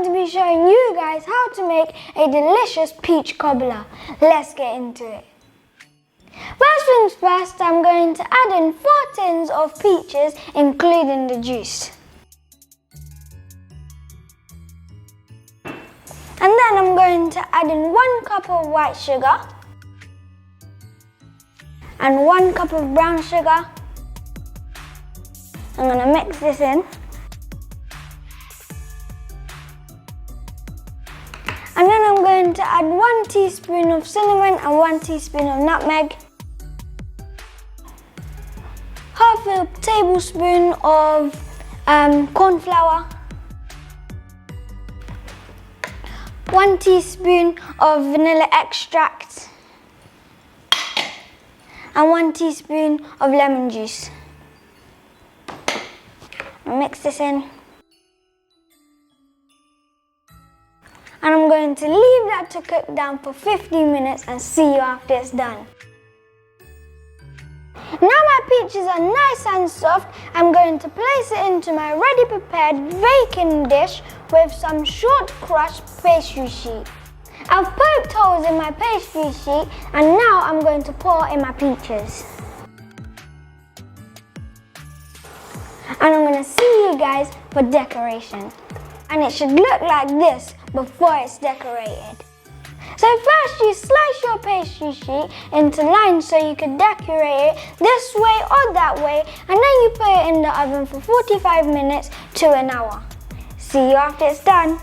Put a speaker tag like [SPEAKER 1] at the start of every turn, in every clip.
[SPEAKER 1] going to be showing you guys how to make a delicious peach cobbler. Let's get into it. First things first, I'm going to add in 4 tins of peaches, including the juice. And then I'm going to add in 1 cup of white sugar and 1 cup of brown sugar. I'm going to mix this in. And then I'm going to add 1 teaspoon of cinnamon and 1 teaspoon of nutmeg. Half a tablespoon of corn flour. 1 teaspoon of vanilla extract. And 1 teaspoon of lemon juice. Mix this in. And I'm going to leave that to cook down for 15 minutes and see you after it's done. Now my peaches are nice and soft, I'm going to place it into my ready prepared baking dish with some short crust pastry sheet. I've poked holes in my pastry sheet and now I'm going to pour in my peaches. And I'm going to see you guys for decoration. And it should look like this before it's decorated. So first you slice your pastry sheet into lines so you can decorate it this way or that way, and then you put it in the oven for 45 minutes to an hour. See you after it's done.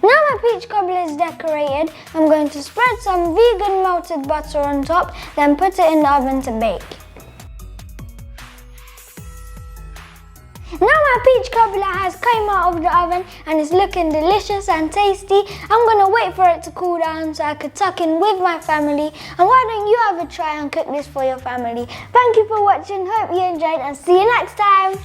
[SPEAKER 1] Now my peach cobbler is decorated, I'm going to spread some vegan melted butter on top, then put it in the oven to bake. Now my peach cobbler has come out of the oven and is looking delicious and tasty. I'm going to wait for it to cool down so I could tuck in with my family. And why don't you have a try and cook this for your family? Thank you for watching, hope you enjoyed and see you next time.